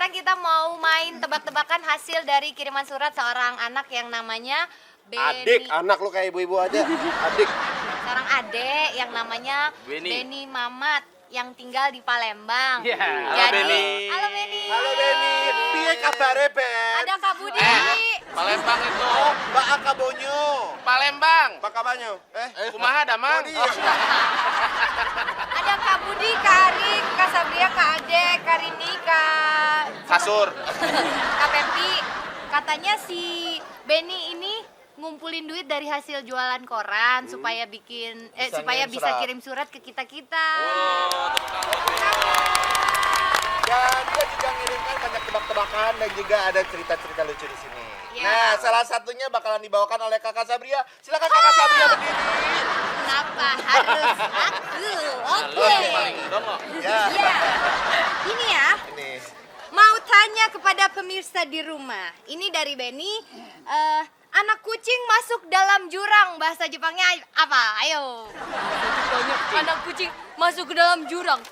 sekarang kita mau main tebak-tebakan hasil dari kiriman surat seorang anak yang namanya Beni. Adik, anak lu kayak ibu-ibu aja. Adik. Seorang adik yang namanya Beni Mamat yang tinggal di Palembang. Iya. Halo Beni. Halo Beni. Halo Beni. Piye kabare, Ben? Ada Kak Budi. Palembang itu. Mbak Akabonyo. Palembang. Mbak Kabanyo. Kumaha damang? Oh, dia. Ada Kak Budi, Kak Arik, Kak Sabria, Kak Ade, Kak Rini, Kak Kasur. Kak Pepi. Katanya si Beni ini ngumpulin duit dari hasil jualan koran supaya bikin supaya ngirim bisa surat. kirim surat ke kita-kita. Dan dia juga ngirimkan banyak tebak-tebakan dan juga ada cerita-cerita lucu di sini. Ya. Nah, salah satunya bakalan dibawakan oleh Kakak Sabria. Silakan Kakak Sabria berdiri. Kenapa harus aku? Lo Oke. yang paling dongok. Ya. Iya. Ini ya, Ini. mau tanya kepada pemirsa di rumah. Ini dari Beni. Anak kucing masuk dalam jurang. Bahasa Jepangnya apa? Ayo. Anak kucing masuk ke dalam jurang.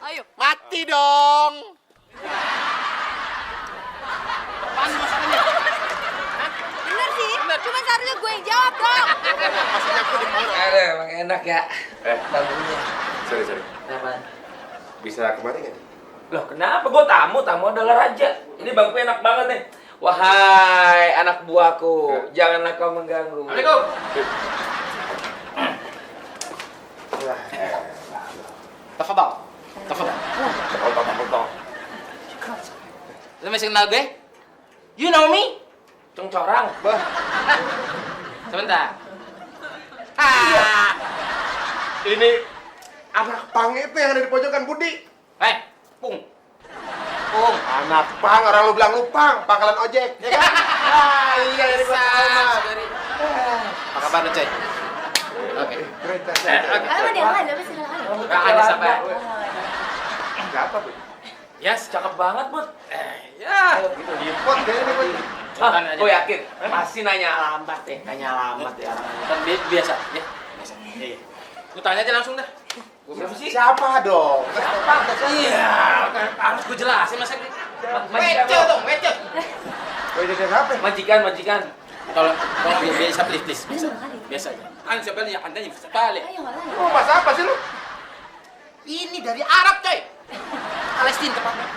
Ayo. Mati dong. Apaan masalahnya? Bener sih. Cuma seharusnya gue yang jawab dong. Maksudnya aku di mana? Aduh, emang enak ya. Bangkunya. Sorry. Kenapa? Bisa kemari nggak? Loh, kenapa? Gue tamu adalah raja. Ini bangku enak banget nih. Wahai anak buahku, janganlah kau mengganggu. Assalamualaikum. Tafadhal. Lu masih kenal gue? You know me? Congcorang. Bah, Sebentar. ini anak pang itu yang ada di pojokan Budi. Pung. Anak pang, orang lu bilang lu pang, pangkalan ojek, ya kan? Iya, ini gua tahu, Mas. Apa kabar lu, Coy? Oke. Keren, Halo, dia ada apa sih? Ada siapa? Siapa, Bu? Yes. Cakep banget, Bud. Ya. Gitu, dipot kayaknya nih, Bu. Cepetan aja. Gue yakin, pasti nanya alamat deh. Nanya alamat ya. Kan biasa, ya. Biasa. Iya. Lu tanya aja langsung dah. Siapa sih? Siapa dong? Iya, harus gue jelasin masa ini. Majikan Wece lo. dong, wece. Gue jadi siapa? Majikan. Tolong biasa please. Biasa aja. An siapa yang andanya sekali. Lu mas apa sih lu? Ini dari Arab, coy. Palestina tepatnya.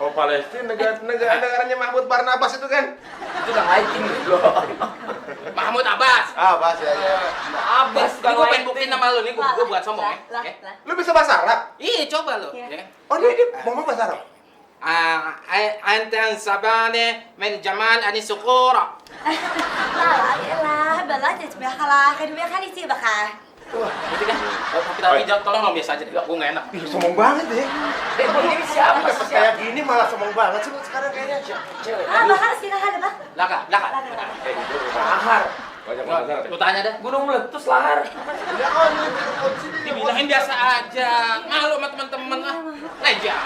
Oh, Palestina, negaranya Mahmud Barnabas itu kan? Itu udah lighting bro. Mahmud Abbas. Ah, bahas ya. Abbas Ini gue pengen buktiin nama lu nih, gue buat sombong ya. Oke? Lu bisa bahasa Arab? Iya, coba lu. Iya. Ya kan? Oh, dia ngomong bahasa Arab? Antan sabane men jamal ani sukura. Berarti kan? Tapi jawab tolong dong biasa aja deh. Gue nggak enak. Ih, sombong banget deh. Ini siapa? Pas kayak gini malah sombong banget sih lu sekarang kayaknya. Cewek. Laka. Lahar. Banyak banget. Lu tanya dah. Gunung meletus lahar. Ya, oh, ini sini. Dibilangin biasa aja. Malu sama temen-temen ah. Leja.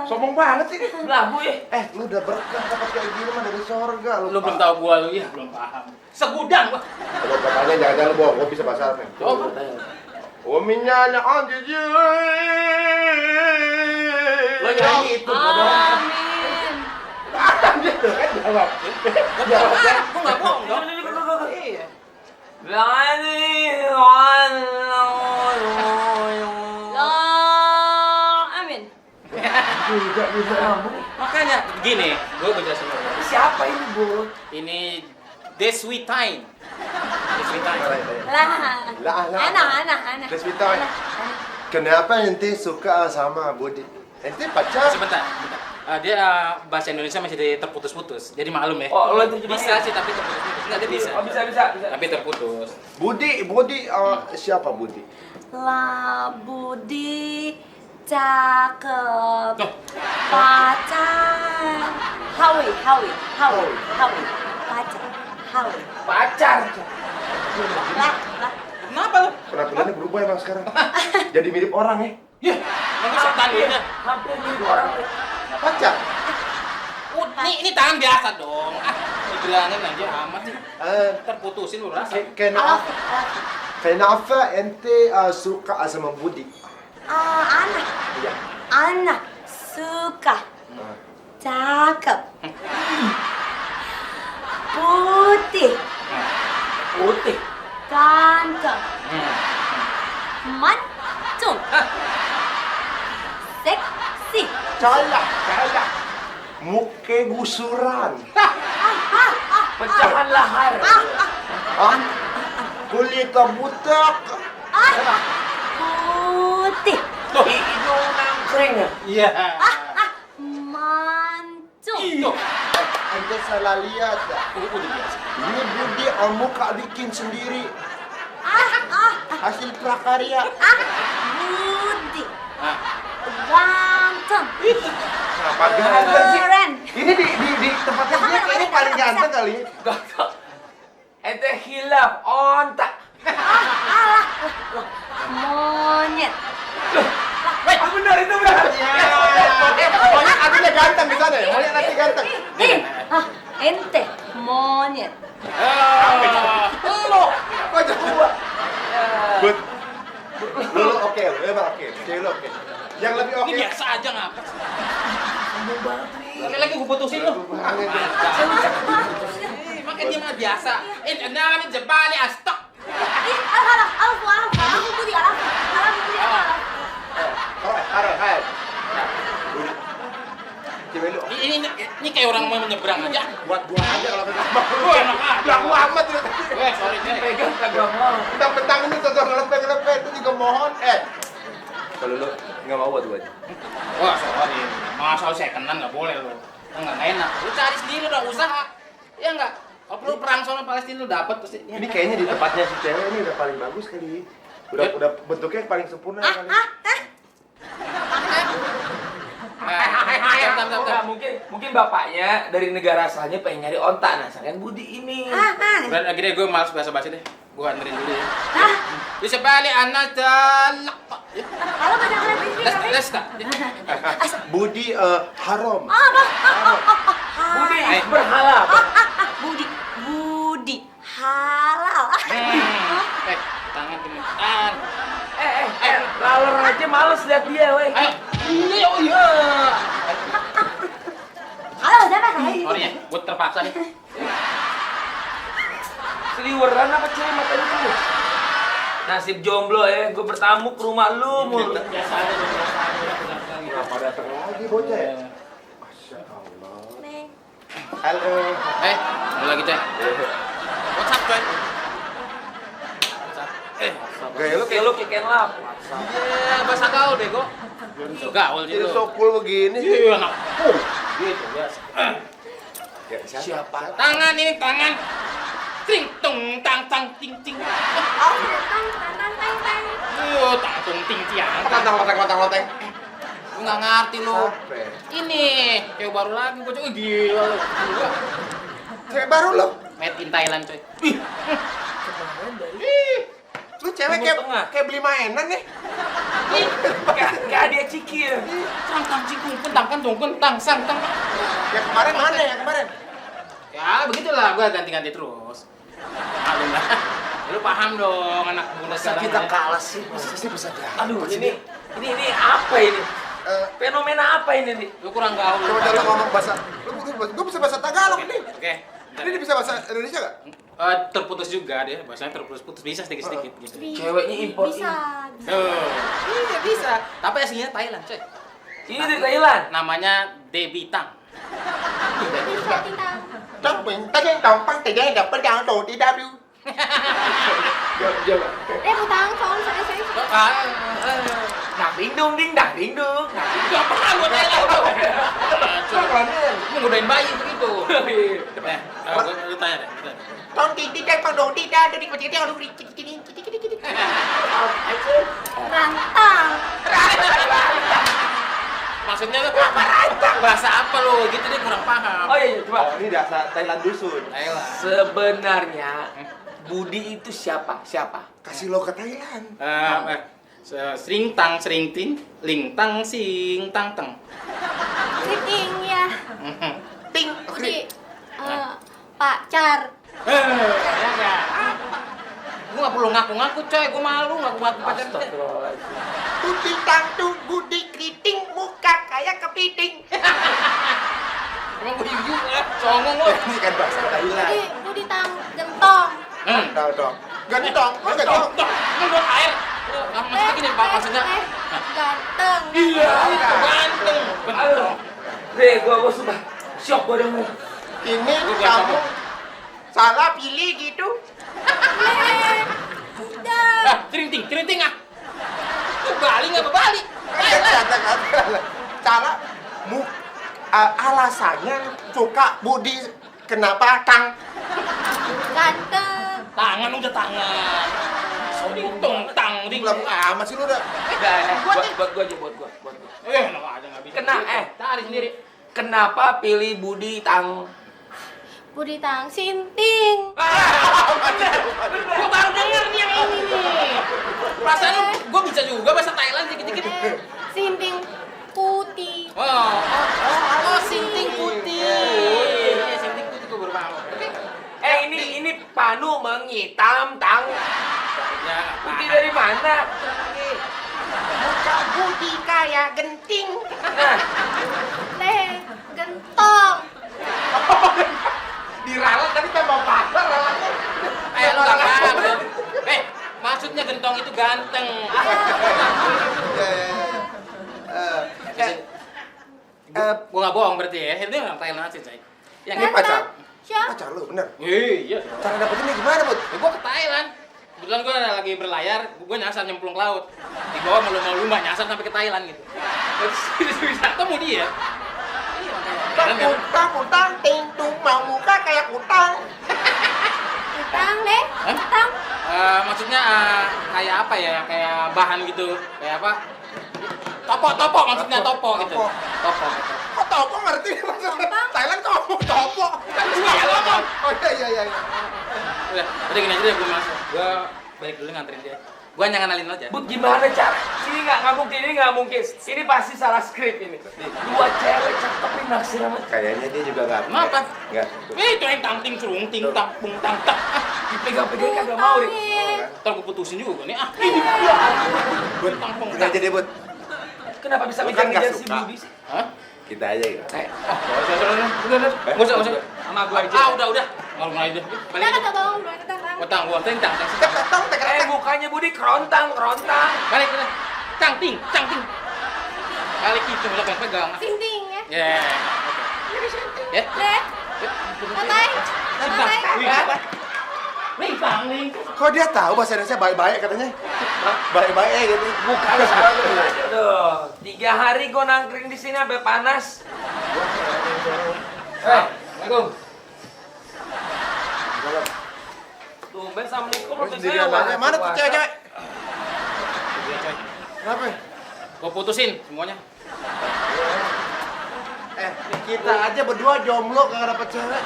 Sombong banget sih. Labu ya. Lu udah berkah dapat kayak gini mah dari sorga lu. Lu belum tahu gua lu ya, belum paham. Segudang gua. Kalau katanya jangan-jangan lu bohong, gua bisa bahasa Arab. Oh, Oh, minyaknya anjir. Lo nyanyi itu bodoh. Amin. Dia kan jawab. gua enggak bohong dong. Iya. Amin. Tidak bisa ngomong. Makanya gini, gua jelasin dulu. Siapa ini, Bu? Ini Deswitain. Deswitain. Lah. Anak. Deswita, kenapa ente suka sama Budi? Ente pacar? Sebentar. Dia bahasa Indonesia masih terputus-putus. Jadi maklum ya. Oh, lo itu Bisa sih tapi terputus-putus. Enggak dia bisa. Oh, bisa. Tapi terputus. Budi, siapa Budi? Lah Budi cakep Tuh. pacar Hawi pacar pacar. lah Kenapa lu? Penampilannya berubah emang sekarang. Jadi mirip orang ya. Ya, emang setan lu ya. Hampir mirip orang. Pacar? Ini tangan biasa dong. Dibilangin aja amat sih. Terputusin lu rasa. Kenapa ente suka sama Budi? anak Iya. anak suka, cakep, putih, Putih. ganteng, mancung, seksi. Salah. Muke gusuran. Pecahan lahar. Hah? Kulit butek. Putih, Hidung nangkring. Iya. mancung. Iyo. Anda salah lihat. Udah biasa. Ini Budi muka bikin sendiri. Hasil prakarya. Budi, Ah. ganteng, Kenapa ganteng sih? keren. Ini di tempatnya dia kayaknya paling ganteng kali. Gak. Ente hilaf ontak. Monyet, Benar itu benar. Monyet artinya ganteng di sana ya? Monyet artinya ganteng. ente monyet. Lo, kok coba? But, lu oke, lu emang oke. Cewek lu oke. Yang lebih Ini oke. biasa aja ngapa? Lagi gue putusin lo. Makanya dia mah biasa. Namanya jebali astok. Alafu, Budi, alafu. Hai. Cewek lu oke. Ini kayak orang mau menyeberang aja. Buat gua aja kalau kagak mau. Oh, enak aja. Lah gua amat itu. Sorry, Pegang kagak mau. Bentang-bentang ini tuh ngelepek itu juga mohon. Kalau lu nggak mau buat gua aja. Wah, sorry. Masa secondan nggak boleh lo. Nggak enak. Lu cari sendiri dong, usaha. Ya nggak? Kalau perlu perang soal Palestina lu dapat pasti. Ini kayaknya di tempatnya si cewek ini udah paling bagus kali. Udah bentuknya paling sempurna kali. Enggak, mungkin bapaknya dari negara asalnya pengen nyari ontak, nah kan Budi ini. Dan akhirnya gue malas basa-basi deh. Gue anterin dulu ya. Bisa balik anak dalak pak. Halo, baca Lesta. Budi haram. Budi berhala. Budi, halal. Tangan gemetar. Laler aja males lihat dia, weh. Ayo. Iya, oh iya. Halo, siapa kali? Sorry ya, gue terpaksa nih. Seliweran apa cewek matanya tuh? Nasib jomblo ya, gue bertamu ke rumah lu mulu. Biasa aja, biasa aja. Kenapa datang lagi bocah ya? Masya Allah. Neng. Halo. Mau lagi cek. WhatsApp coy. WhatsApp. Gaya lu Kayak lu kayak lap. Iya, bahasa gaul deh kok. Gaul jadi gitu. so cool begini sih. Iya, anak. Gitu biasa. Ya, siapa? Tangan ini tangan. Ting tung tang tang ting ting. Tang tung ting tiang. Lonteng. Lu nggak ngerti lu. Siapa? Ini cewek baru lagi gue coy gila lu. Cewek baru lo. Made in Thailand coy. Lu cewek Timur Tengah. kayak beli mainan nih. Kayak dia cikir. Tang tang cingkung kentang kentang kentang sang tang. Yang kemarin mana ya kemarin? Ya begitulah gue ganti-ganti terus. Maklum lah. Lu paham dong anak muda sekarang. kalah sih? Masa sih bisa kalah? Aduh, ini apa ini? Fenomena apa ini nih? Lu kurang gaul. Coba jangan ngomong bahasa. Gue bisa bahasa Tagalog ini. Oke. Ini bisa bahasa Indonesia nggak? Terputus juga dia, bahasanya terputus bisa sedikit-sedikit gitu. Ceweknya impor Bisa. Iya bisa. Tapi aslinya Thailand, coy. ini dari Thailand. Namanya Debbie Tang. Bisa, Tintang. Tampang dapat yang tuh di W. Jawab. Butang, soal saya. Dak ding dung ding dak ding dung. Gak paham gue Thailand. Lu ngudain bayi begitu. Lu tanya deh. Tong tidak pang tidak dari kecil yang Rantang. Maksudnya lu bahasa apa lu? Gitu dia kurang paham. Oh iya, coba. ini dasar Thailand dusun. Thailand. Sebenarnya Budi itu siapa? Kasih lo ke Thailand. Sering tang sering ting, ling tang sing tang teng. Kriting ya. Ting. Budi, pacar. Ya enggak. Gua enggak perlu ngaku-ngaku, coy. Gua malu ngaku-ngaku pacar. Budi tang tu budi keriting muk muka kayak kepiting. Emang gue hiu ya, songong lo. Ini kan bahasa Thailand. Budi tang gentong. Tahu dong. Ganti dong, ganti dong. Kan buat air. Maksudnya gini Pak, maksudnya. Ganteng. Iya, ganteng. Bener. Deh, gua sudah syok gua denger. Ini Gua kamu sama. salah pilih gitu. Udah. Cerinting ah. Tuh Bali nggak Bali. Kata-kata salah alasannya suka Budi kenapa Kang? Ganteng. Tangan udah tangan. Tong tang ding. Belum amat sih lu udah. Buat gua aja, buat gua. Enak aja nggak bisa. Tarik sendiri. Kenapa pilih Budi Tang? Budi tang sinting. Gua baru denger nih yang ini nih. Perasaan gua bisa juga bahasa Thailand dikit-dikit. Sinting putih. Oh, sinting putih. Iya, sinting putih gua baru paham. Oke. Ini Panu menghitam Tang. Ya, Putih dari mana? Muka Budi kayak genting. Nah, Leh gentong. Diralat tapi tambah patah ralatnya. Lu nggak paham lu. Maksudnya gentong itu ganteng. Gua nggak bohong berarti ya. Itu orang Thailand sih, coy. Yang Ini pacar. Siapa? Pacar lu bener. Iya. Cara dapetinnya gimana, Bud? Gua ke Thailand. Kebetulan gua lagi berlayar, gua nyasar nyemplung ke laut. Di bawah lumba-lumba nyasar sampai ke Thailand gitu. Terus bisa ketemu dia. Iya, makanya. Kutang, tintung, mau muka kayak kutang. Utang leh. Hah? Utang. Maksudnya kayak apa ya? Kayak bahan gitu. Kayak apa? Topo maksudnya topo gitu. Topo. Kok topo ngerti maksudnya? Thailand kok ngomong topo. Gua ya ngomong. Oh iya. Udah gini aja deh gua masuk. Gua balik dulu nganterin dia. Gua hanya ngenalin aja. Bud gimana cara? Ini nggak mungkin. Ini pasti salah skrip ini. Dua cewek cakep ini naksir amat. Kayaknya dia juga nggak. Kenapa? Nggak. Itu yang tangting serung ting tang pung tang tak. Dipegang-pegang kagak mau nih. Ntar gua putusin juga nih. Bud, Tampung, udah aja deh, Bud. Kenapa bisa Lu kan nggak ngejar si suka. Budi sih? Hah? Kita aja ya. Udah. Nggak usah. Sama gua aja. Udah. Malu aja. Balik. Kata bohong dua kata tang. Utang gua ting tang. Tetong, Mukanya Budi kerontang. Balik udah. Cangting. Balik itu udah pegang. Sinting ya. Ya. Ya. Leh. Santai. Santai. Lingkang. Kok dia tahu bahasa Indonesia baik-baik katanya? Baik-baik gitu. Bukan salah aja dong. 3 hari gua nangkring di sini sampai panas. Assalamualaikum. Tumben Assalamualaikum lu Terus dia nanya, mana tuh cewek-cewek? Kenapa? Gua putusin semuanya. Kita aja berdua jomblo gak dapet cewek,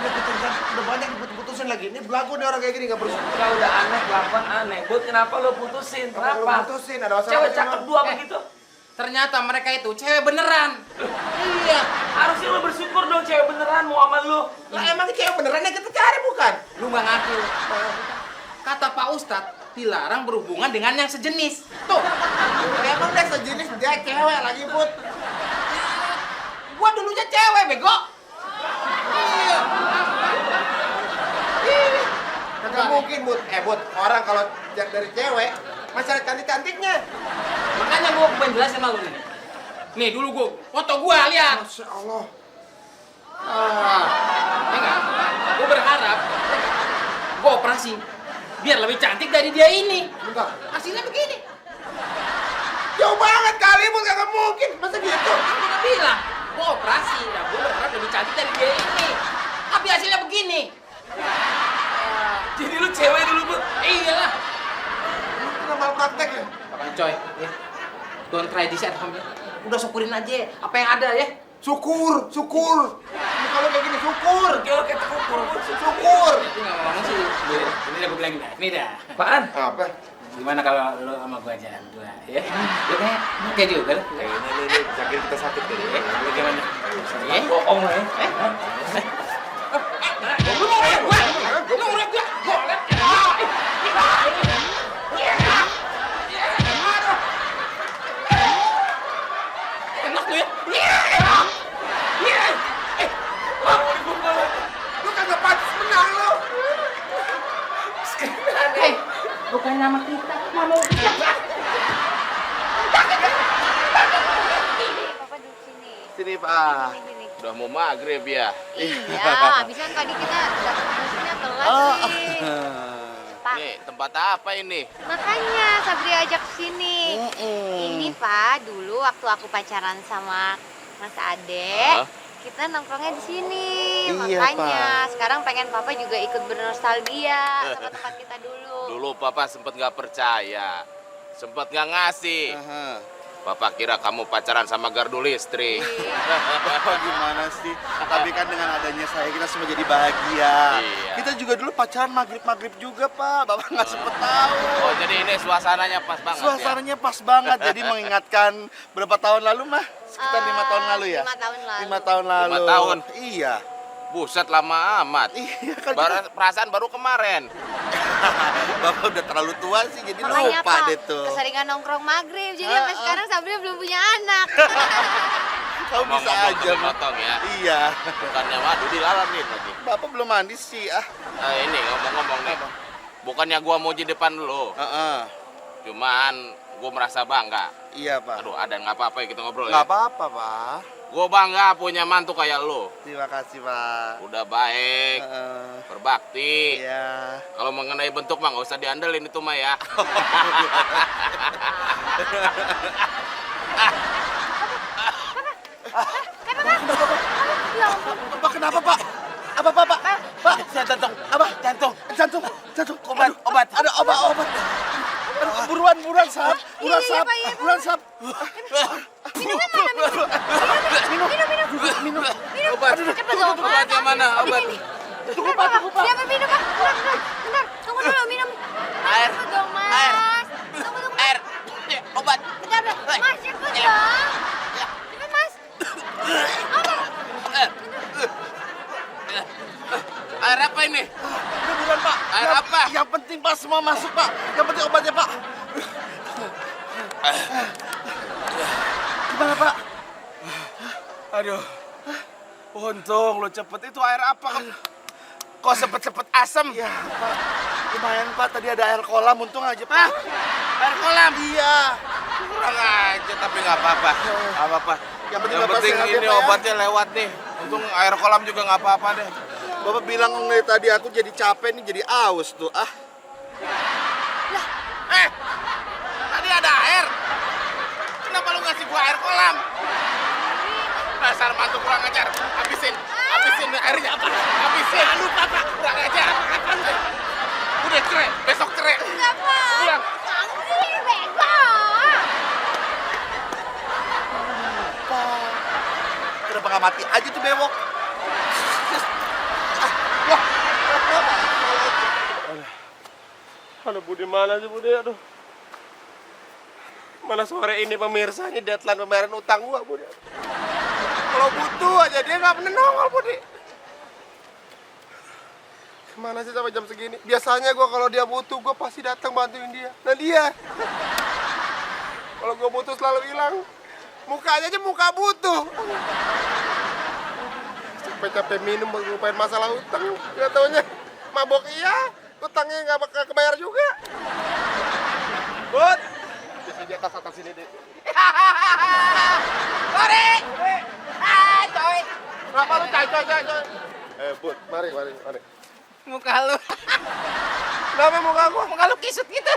udah banyak diputusin lagi. Ini belagu nih orang kayak gini gak bersyukur. Enggak udah aneh, kelakuan aneh. Bud, kenapa lu putusin? Kenapa? Putusin, ada masalah. Cewek cakep dua begitu. Ternyata mereka itu cewek beneran. Iya. Harusnya lu bersyukur dong cewek beneran mau sama lu. Lah emang cewek beneran yang kita cari bukan? Lu nggak ngerti lu. Kata Pak Ustadz, dilarang berhubungan dengan yang sejenis. Tuh. Emang dia sejenis dia cewek lagi, Bud. Gua dulunya cewek, bego. Iya. Kagak mungkin, Bud. Bud, orang kalau dari cewek masalah cantik-cantiknya. Makanya gua pengen jelasin sama lu nih. Nih dulu gua, foto gua lihat. Masya Allah. Ya enggak? Gua berharap gua operasi biar lebih cantik dari dia ini. Bentar. Hasilnya begini. Jauh banget kali, Bud. Kagak mungkin. Masa gitu? Aku udah bilang, gua operasi. Nah, gua berharap lebih cantik dari dia ini. Tapi hasilnya begini. Jadi lu cewek dulu, Bud. Iyalah. Ini normal praktek ya? Apaan coy? Ya. Don't try this at home ya. Udah syukurin aja apa yang ada ya. Syukur. Kalau kayak gini, syukur. Kayak lu kayak terkukur, Bud. Syukur. Itu nggak ngomong sih. Ini udah gue bilang dah. Ini dah. Apaan? Apa? Gimana kalau lo sama gua jalan berdua ya? Lo kayak juga kan? Ini sakit kita sakit kali ya. Bagaimana? Ya? Bohong lah ya. Lu mau ngeliat gua? Lu mau ngeliat gua? Gua ngeliat. Enak lu ya? Bukan nama kita, nama kita. Papa duduk sini. Sini, Pak. Sini. Udah mau maghrib ya? Iya, habisan tadi kita datang ke sini telat nih. Pak, Nih, tempat apa ini? makanya Sabri ajak sini. Ini Pak, dulu waktu aku pacaran sama Mas Ade, Hah? kita nongkrongnya di sini. Iya, Makanya sekarang pengen Papa juga ikut bernostalgia sama tempat kita dulu. Dulu papa sempet nggak percaya, sempet nggak ngasih. Papa kira kamu pacaran sama gardu listrik. Oh, gimana sih? Tapi kan dengan adanya saya kita semua jadi bahagia. Iya. Kita juga dulu pacaran maghrib juga, Pak. Bapak nggak sempet tahu. Oh jadi ini suasananya pas banget ya? Suasananya pas banget, jadi mengingatkan berapa tahun lalu, Mah? Sekitar 5 tahun lalu ya? 5 tahun lalu. 5 tahun lalu. 5 tahun? Iya. Buset lama amat. Iya kan. Perasaan baru kemarin. Bapak udah terlalu tua sih, jadi Makanya lupa Pak, deh tuh. keseringan nongkrong maghrib, jadi sampai sekarang Sabri belum punya anak. Kamu bisa Ngomong-ngomong aja, Mah. potong ya. Iya. Bukannya waduh dilalamin lagi. Bapak belum mandi sih, ah. Ini ngomong-ngomong nih. Bukannya gua mau di depan lu. Heeh. Cuman gua merasa bangga. Iya, Pak. Aduh, ada nggak apa-apa ya kita ngobrol Nggak ya. apa-apa, Pak. Gua bangga punya mantu kayak lu. Terima kasih, Pak. Udah baik, Heeh. berbakti. Iya. Kalau mengenai bentuk mah nggak usah diandelin itu mah ya. Ya ampun. Pak, kenapa, Pak? Apa, Pak? Pak, saya jantung. Apa? Jantung. Jantung. Obat. Ada obat. Aduh, buruan, Sap. Iya, Pak, iya, Pak. Buruan, Sap. Minumnya mana? Minum. Obat. Cepet dong, Pak. Obatnya mana? Obat. Tunggu, Pak. Siapa minum, Pak? Bentar. Tunggu dulu, minum. Air. Cepet dong, Mas. Air. Tunggu. Air. Obat. Bentar. Mas, cepet dong. Cepet, Mas. Air apa ini? Udah buruan, Pak. Air apa? Yang penting, Pak, semua masuk, Pak. Yang penting obatnya, Pak. Gimana, Pak? Aduh, untung lo cepet. Itu air apa? Kok cepet-cepet asem? Iya, Pak. Lumayan, Pak. Tadi ada air kolam, untung aja, Pak. Air kolam. Iya. Kurang aja tapi nggak apa-apa. Nggak apa-apa. Yang penting Yang Bapak penting sehat ya, ini Pak, ya. obatnya lewat nih. Untung air kolam juga nggak apa-apa deh. Bapak bilang nih tadi aku jadi capek nih, jadi aus tuh. Ah, Tadi ada air. Kenapa lu ngasih gua air kolam? Dasar mantu kurang ajar. Habisin airnya apa? Habisin. Lupa Pak, kurang ajar. Udah cerai, besok cerai. Enggak, Pak. Pulang. Kamu sih bego. kenapa nggak mati aja tuh bewok? Aduh, Budi mana sih Budi? Aduh. Mana sore ini pemirsa ini deadline pembayaran utang gua, Budi. Kalau butuh aja dia nggak pernah nongol, Budi. Kemana sih sampai jam segini? Biasanya gua kalau dia butuh, gua pasti datang bantuin dia. Nah dia, kalau gua butuh selalu hilang. Mukanya aja muka butuh. Capek-capek minum buat ngelupain masalah utang. Gak taunya mabok iya, utangnya nggak bakal kebayar juga. Bud, di atas sini deh. Sorry. Coy. Kenapa lu coy? Bud, mari. Muka lu. Kenapa muka gua? Muka lu kisut gitu.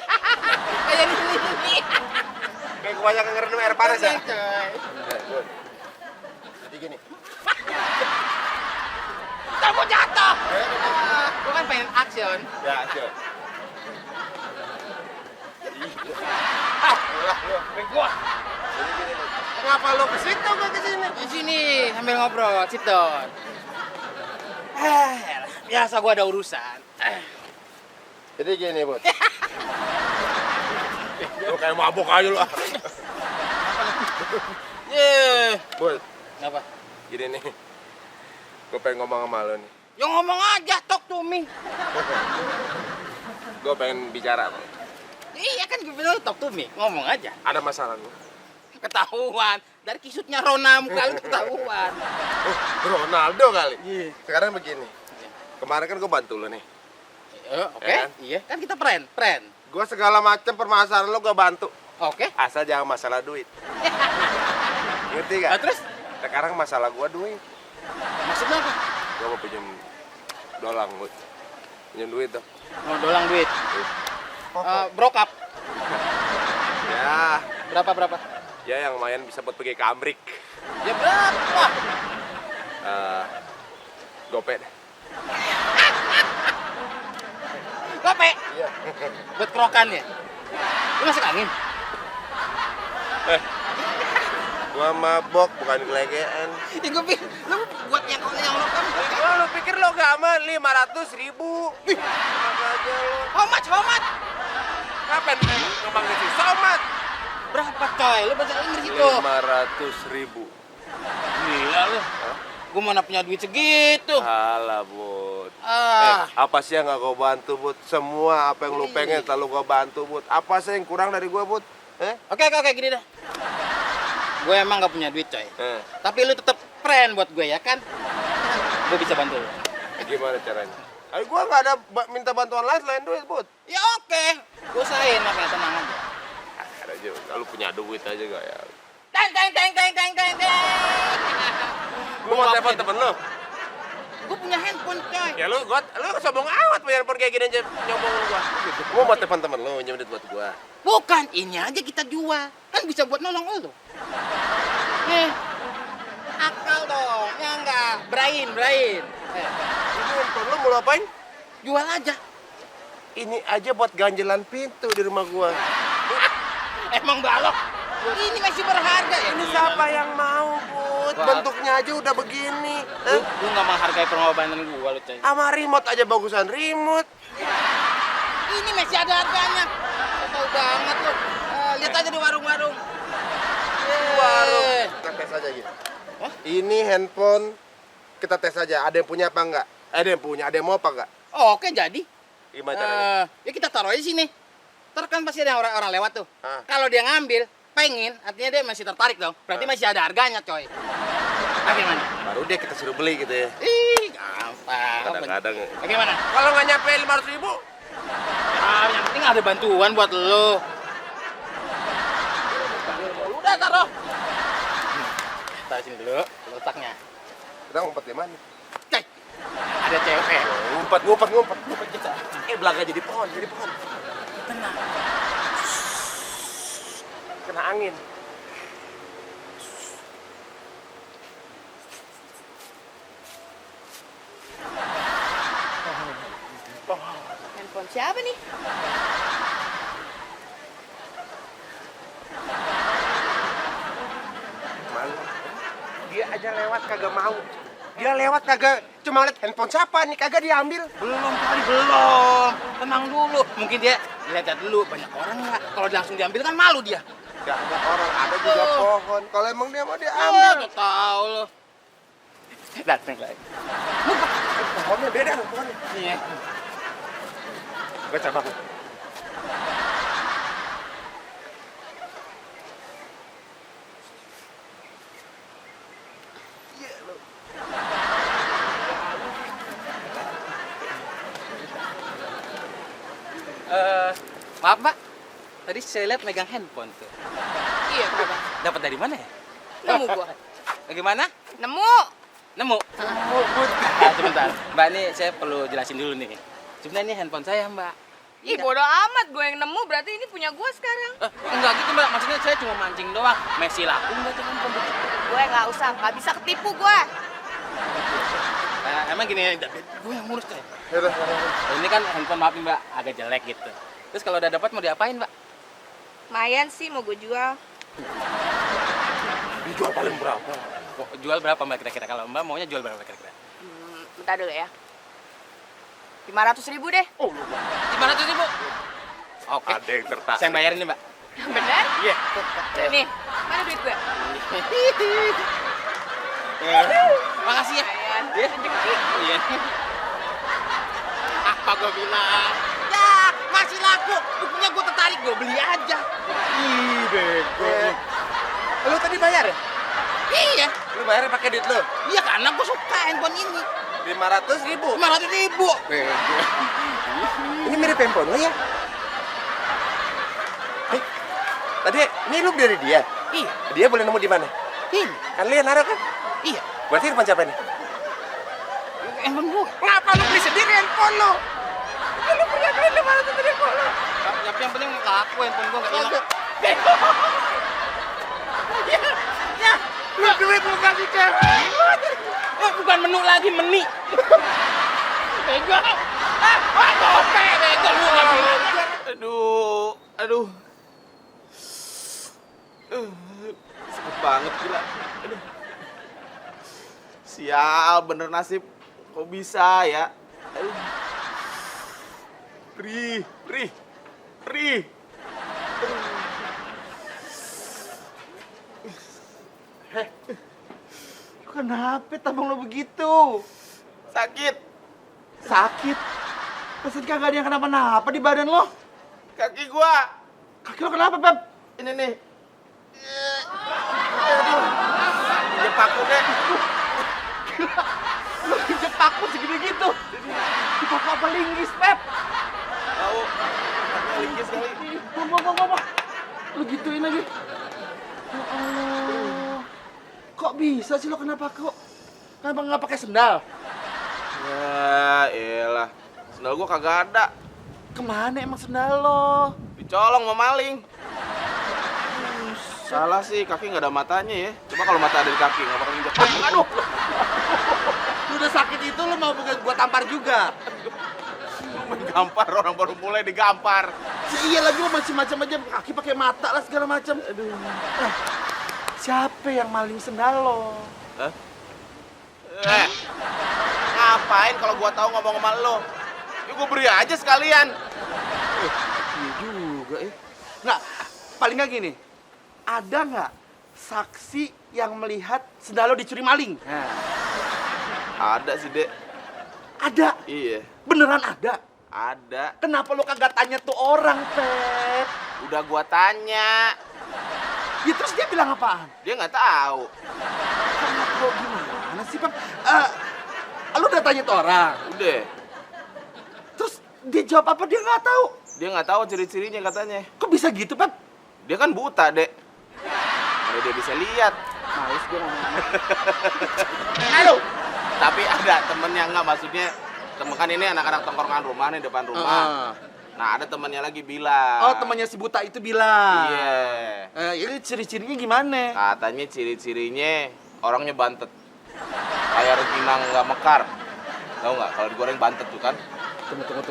Kayak ini. Kayak kebanyakan ngerendam air panas ya? Coy. Jadi gini. Ntar mau jatuh. Gua kan pengen action. Ya, aja. Gua. Kenapa lu ke situ, gua ke sini? Di sini sambil ngobrol, sit down. Biasa gua ada urusan. Jadi gini, Bud. Lu kayak mabuk aja lu. Bud, Kenapa? gini nih. Gue pengen ngomong sama lu nih. Ya ngomong aja, talk to me. Gue pengen bicara, Bang. Iya kan gue bilang talk to me, ngomong aja. Ada masalah gue. Ketahuan, dari kisutnya Rona muka lu ketahuan. Oh, Ronaldo kali. Sekarang begini. Kemarin kan gue bantu lu nih. Oke, Ya kan? iya kan kita friend. Gue segala macam permasalahan lo gue bantu. Oke. Asal jangan masalah duit. Ngerti gak? Nah, terus? Sekarang masalah gue duit. Maksudnya apa? Gue mau pinjam dolang, Bud. Pinjam duit tuh. Oh, dolang duit. Brokap. Ya, Berapa? ya yang lumayan bisa buat pergi ke Amrik. Ya berapa? Gope deh. Gope? Iya. Buat kerokan ya? Lu masuk angin? Gua mabok, bukan gelegean. Ya gue pikir, lu buat yang kerokan. Lu pikir lo gak aman? 500.000. Aja lo. How much? Kapan ngomong ke si Somat? Berapa coy? Lu bahasa Inggris itu? 500.000. Gila lu. Gue mana punya duit segitu. Alah, Bud. Ah. Apa sih yang gak kau bantu, Bud? Semua apa yang lu pengen selalu kau bantu, Bud. Apa sih yang kurang dari gua, Bud? Oke, gini dah. Gue emang gak punya duit coy. Tapi lu tetap friend buat gue ya kan? Gue bisa bantu lu. Gimana caranya? Gua gak ada minta bantuan lain selain duit, Bud. Ya oke. Gue usahain makanya tenang aja. Ada aja, kalau punya duit aja gak ya? Teng. Lu mau telepon temen lu? Gue punya handphone coy. Ya lu sombong amat punya handphone kayak gini aja nyombongin gua. Gua mau telepon temen lu, nyemedit buat gua. Bukan, ini aja kita jual. Kan bisa buat nolong lu. Nih. Akal dong, ya enggak? Brain. Ini handphone lu mau ngapain? Jual aja. Ini aja buat ganjelan pintu di rumah gua. Emang balok. Ini masih berharga ya. Ini siapa yang mau, Bud? Wah. Bentuknya aja udah begini. Lu nggak menghargai pengorbanan gua lu, coy. Sama remote aja bagusan remote. Ini masih ada harganya. Tahu banget lu. Lihat aja di warung-warung. Warung. Kita tes aja gitu. Hah? Ini handphone kita tes aja. Ada yang punya apa enggak? Ada yang punya, ada yang mau apa enggak? Oh, oke jadi. Gimana caranya? Ya kita taruh aja sini. Ntar kan pasti ada orang lewat tuh. Ah. Kalau dia ngambil, pengen, artinya dia masih tertarik dong. Berarti masih ada harganya, coy. Bagaimana? Baru dia kita suruh beli gitu ya. Ih, gampang. Kadang-kadang. Bagaimana? Kalau nggak nyampe 500.000, Yang penting ada bantuan buat lo. Udah taruh. Taruh sini dulu, letaknya. kita ngumpet di mana? Cek. Ada cewek. Ngumpet kita. Belaga jadi pohon. Tenang. Kena angin. Handphone siapa nih? Malu. Dia aja lewat kagak mau. Dia lewat kagak cuma lihat handphone siapa nih kagak diambil. Belum kali, belum. Tenang dulu. Mungkin dia lihat dulu banyak orang nggak. Kalau langsung diambil kan malu dia. Gak ada orang, ada juga pohon. Kalau emang dia mau Ambil. diambil. Tahu lo. Datang lagi. Pohonnya beda loh, pohonnya. Iya. Gue coba. Maaf Pak, tadi saya lihat megang handphone tuh. Iya, kenapa? Dapat dari mana ya? Nemu gua. Bagaimana? Nemu. Nemu? Ah, sebentar, Mbak ini saya perlu jelasin dulu nih. Sebenarnya ini handphone saya Mbak. Ih, bodo amat. Gue yang nemu, berarti ini punya gue sekarang. Enggak gitu Mbak, maksudnya saya cuma mancing doang. Messi laku Mbak tuh handphone begitu. Gue nggak usah, nggak bisa ketipu gue. Emang gini, gue yang ngurus kayak. Yaudah. Ini kan handphone maaf nih Mbak, agak jelek gitu. Terus kalau udah dapat mau diapain Mbak? Lumayan sih, mau gue jual. Dijual paling berapa? Jual berapa Mbak kira-kira? Kalau Mbak maunya jual berapa kira-kira? Bentar dulu ya. 500.000 deh. Oh, 500.000. Oke. ada yang tertarik. Saya yang bayarin nih Mbak. Bener? Iya. Nih, mana duit gue? Makasih ya. Lumayan. Iya. Rezeki. Iya. Apa gue bilang? Ya, masih laku. Buktinya gue tertarik, gue beli aja. Ih, bego. Lu tadi bayar ya? Iya. Lu bayarnya pakai duit lu? Iya, karena gue suka handphone ini. 500.000. 500.000. Bego. Ini mirip handphone lu ya? Tadi, ini lu beli dari dia? Iya. Dia boleh nemu di mana? Ini. Kan lu yang naruh kan? Iya. Berarti handphone siapa nih? Handphone gua. Ngapa lu beli sendiri handphone lu? Lu punya duit di mana tuh tadi handphone lu? Tapi yang penting ke aku handphone gua nggak hilang. Ya, lu duit lu kasih cewek. Bukan menu lagi, meni. Bego. Gope, bego lu nggak bilang. Aduh. Sakit banget gila. Aduh. Sial, bener nasib. Kok bisa ya? Aduh. Ri. Kenapa tabung lo begitu? Sakit. Sakit? Pesan kagak ada yang kenapa-napa di badan lo? Kaki gua. Kaki lo kenapa, Pep? Ini nih. Aduh. Jepaku deh. Lo dijebak lo segede gitu. Dipaku apa linggis, Pep? Tahu. Kaki linggis kali. Ngomong. Lo gituin lagi. Ya Allah. Kok bisa sih lo kenapa kok? Kenapa nggak pakai sendal? Ya, elah. Sendal gua kagak ada. Kemana emang sendal lo? Dicolong sama maling. Salah sih, kaki nggak ada matanya ya. Coba kalau mata ada di kaki, nggak bakal injek. Aduh. Lu udah sakit itu lo mau gua tampar juga. Main gampar, orang baru mulai digampar. Iya lagi lo macam-macam aja, kaki pakai mata lah segala macam. Aduh. Siapa yang maling sendal lo? Hah? Ngapain kalau gua tahu ngomong sama lo? Ya gua beri aja sekalian. Iya juga Nggak, paling nggak gini. Ada nggak saksi yang melihat sendal lo dicuri maling? Nah. Ada sih, Dek. Ada? Iya, Beneran ada? ada. Kenapa lo kagak tanya tuh orang, Pep? Udah gua tanya. Ya terus dia bilang apaan? Dia nggak tahu. Lo gimana sih, Pep? Lo udah tanya tuh orang? Udah. Terus dia jawab apa? Dia nggak tahu. Dia nggak tahu ciri-cirinya katanya. Kok bisa gitu, Pep? Dia kan buta, Dek. Mana dia bisa lihat. Males gue ngomong. Aduh. Tapi ada temennya nggak, maksudnya temen kan ini anak-anak tongkrongan rumah nih, depan rumah. Nah, ada temennya lagi bilang. Oh, temannya si buta itu bilang. Iya. Ini ciri-cirinya gimana? Katanya ciri-cirinya orangnya bantet. Kayak rengginang nggak mekar. Tahu nggak? Kalau digoreng bantet tuh kan. Tunggu.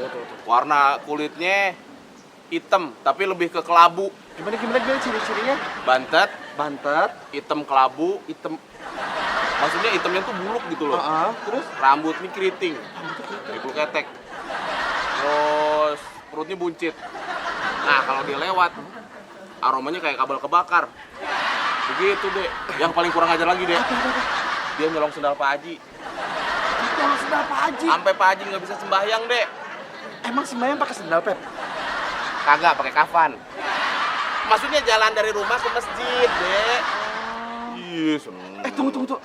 Warna kulitnya hitam, tapi lebih ke kelabu. Gimana ciri-cirinya? Bantet, Bantet, hitam kelabu. hitam. Maksudnya hitamnya tuh buluk gitu loh. Terus? Rambutnya keriting. Kayak bulu ketek. Terus perutnya buncit. Nah, kalau dia lewat, aromanya kayak kabel kebakar. Begitu, Dek. Yang paling kurang ajar lagi, Dek. Dia nyolong sendal Pak Haji. Yang sendal Pak Haji. Sampai Pak Haji nggak bisa sembahyang, Dek. Emang sembahyang pakai sendal, Pep? Kagak, pakai kafan. Maksudnya jalan dari rumah ke masjid, Dek. Iya, seneng. Tunggu.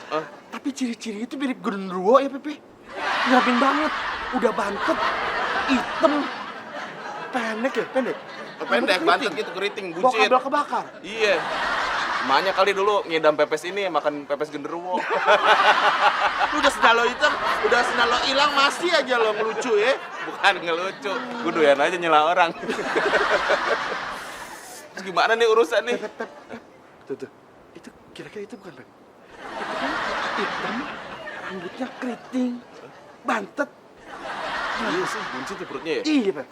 Tapi ciri-ciri itu mirip genderuwo ya, Pepe? Ngabing banget. Udah bantet, hitam, pendek ya? Pendek? Pendek, bantet gitu, keriting, Bawa buncit. kabel kebakar. Iya. Emaknya kali dulu ngidam pepes ini, makan pepes genderuwo. Lu udah sendal lo hitam, udah sendal lo hilang, masih aja lo ngelucu ya? Bukan ngelucu, gue doyan aja nyela orang. Terus gimana nih urusan nih? Pep. Tuh. Itu kira-kira itu bukan, Pep? Itu kan hitam, rambutnya keriting, bantet. Iya sih, buncit ya perutnya ya? Iya, Pep.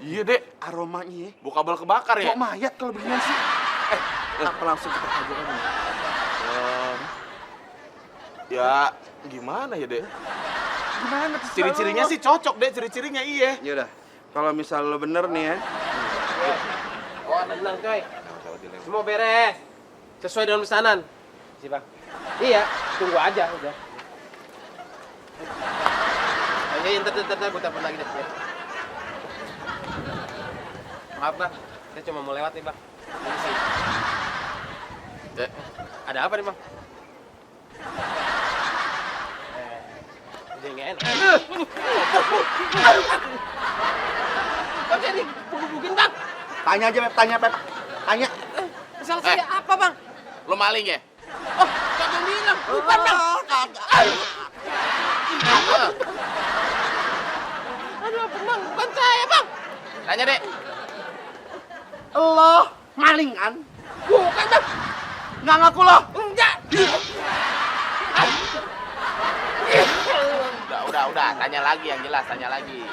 Iya, Dek. Aromanya ya. Bau kabel kebakar ya? Kok mayat kalau begini sih? Apa langsung kita hajar aja? Ya, gimana ya, Dek? Gimana tuh? Ciri-cirinya sih cocok, Dek. Ciri-cirinya iya. Ya udah. Kalau misal lo bener nih ya. Oh, ada bilang, coy. Semua beres. Sesuai dengan pesanan. Si Bang. Iya, tunggu aja udah. Ayo, ntar gue telepon lagi deh. Maaf, Bang. Saya cuma mau lewat nih, Bang. Permisi. Ada apa nih, Bang? Jadi nggak enak. Kok jadi bugin, Bang? Tanya aja, Pep. Tanya. Salah saya apa, Bang? Lo maling ya? Oh, Bang bilang. Bukan, Bang. Aduh, apa, Bang? Bukan saya, Bang. Tanya, Dek. Lo maling kan? Bukan, Bang. Nggak ngaku lo? Enggak. Udah. Tanya lagi yang jelas, tanya lagi.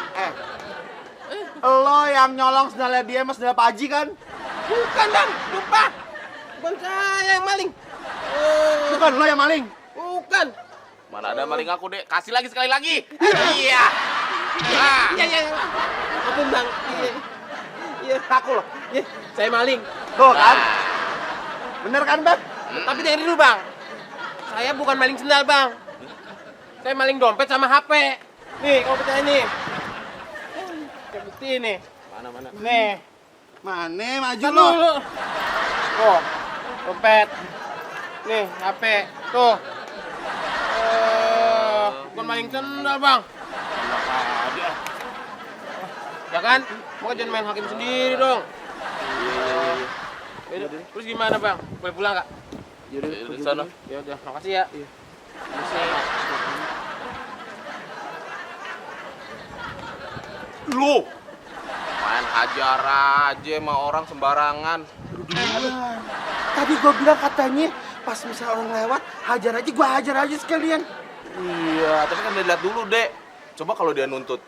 Lo yang nyolong sendalnya dia sama sendal Pak Haji kan? Bukan, Bang. Lupa. Bukan saya yang maling. Bukan lo yang maling? Bukan. Mana ada maling aku, Dek? Kasih lagi sekali lagi. Iya. Nah. Iya. Apa, Bang? Iya. Ngaku lo? Iya, saya maling. Tuh kan? Bener kan, Beb? Tapi dengerin dulu, Bang. Saya bukan maling sendal, Bang. Saya maling dompet sama HP. Nih, kamu percaya nih. Kayak bukti nih. Mana? Nih. Mana maju Kan lo? dulu. Oh, dompet. Nih, HP. Tuh. Bukan maling sendal, Bang. Ya kan? Mau jangan main hakim sendiri dong. Iya. Terus gimana, Bang? Boleh pulang nggak? Yaudah, di sana. Ya udah, makasih ya. Iya. Lu main hajar aja sama orang sembarangan. Tadi gue bilang katanya pas misal orang lewat, hajar aja sekalian. Iya, tapi kan dilihat dulu, Dek. Coba kalau dia nuntut.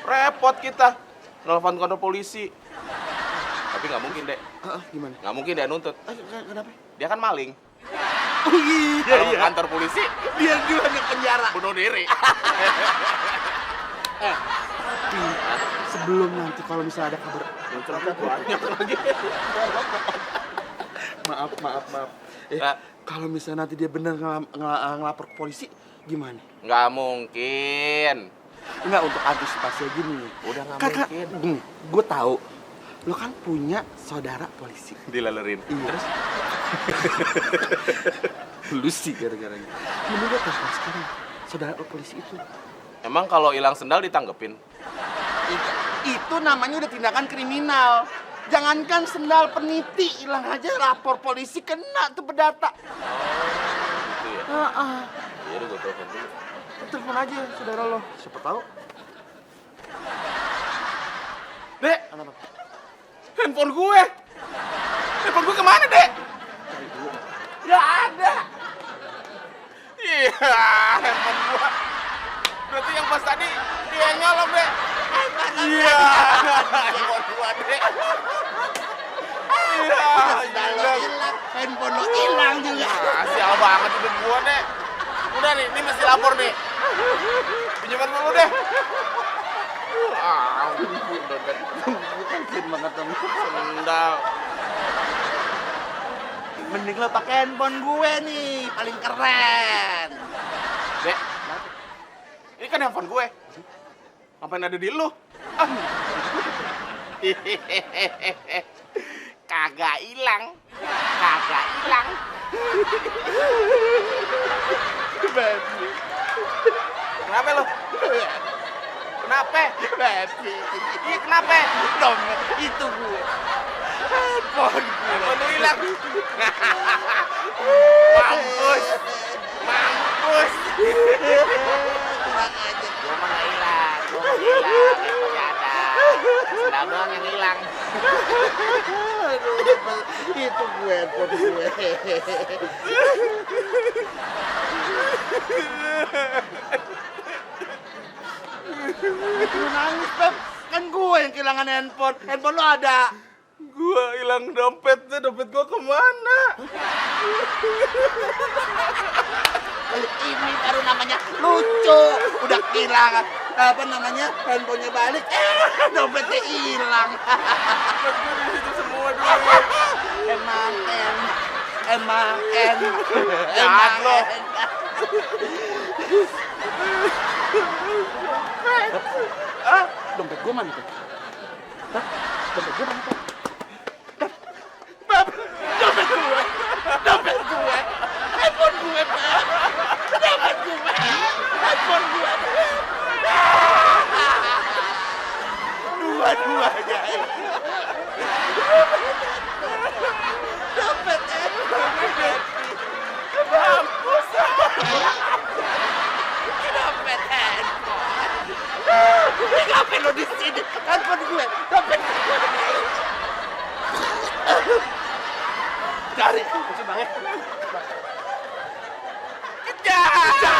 Repot kita. Nelfon kantor polisi. Tapi nggak mungkin, Dek. Gimana? Nggak mungkin dia nuntut. Kenapa? Dia kan maling. Oh iya, Kalau ke kantor polisi, Dia juga di penjara. bunuh diri. Tapi sebelum nanti kalau misalnya ada kabar Banyak lagi. maaf. Nah. Kalau misalnya nanti dia bener ngelapor ke polisi, gimana? Nggak mungkin. Enggak, untuk antisipasi gini. Udah nggak Kakak, mungkin. gue tahu lo kan punya saudara polisi. Dilalerin. Terus? Lu sih gara-garanya. Mending lo telepon sekarang saudara lo polisi itu. Emang kalau hilang sendal ditanggepin? Itu namanya udah tindakan kriminal. Jangankan sendal peniti, hilang aja lapor polisi, kena tuh perdata. Gitu ya? Iya udah gue telepon dulu. Telepon aja saudara lo, siapa tahu. Dek, Kenapa? handphone gue. Handphone gue kemana, Dek? Nggak ada. Iya, handphone gue. Berarti yang pas tadi dia yang nyolong, Dek. Iya, handphone gue, Dek. Iya, hilang. Handphone lo hilang juga. Sial banget hidup gue, Dek. Udah nih, ini mesti lapor nih. Pinjaman dulu deh. Ampun, dompet. Bukan banget dong. Sendal. Mending lo pakai handphone gue nih, paling keren. Dek, ini kan handphone gue. Ngapain ada di lu? Kagak hilang. Kenapa lo? Kenapa? Iya kenapa? Dompet itu gue. Handphone gue. Handphone lu hilang. Mampus. Kurang aja. Gua mah nggak hilang. Handphonenya ada. Sendal doang yang hilang. Aduh, itu gue, handphone gue. Lu nangis, Pep. Kan gue yang kehilangan handphone. Handphone lo ada. Gua hilang dompetnya. Dompet gua kemana? Ini baru namanya lucu. Udah kehilangan. Apa namanya? Handphonenya balik. Dompetnya hilang. Dompet gua di situ semua duit. Emang Jahat lo. Dompet gue mana tuh? Dompet gue mana tuh? Dompet gue, handphone gue, handphone gue, dua-duanya. Ngapain lo di sini? Handphone gue. Dompet gue. Cari kunci bang ya. Kejar!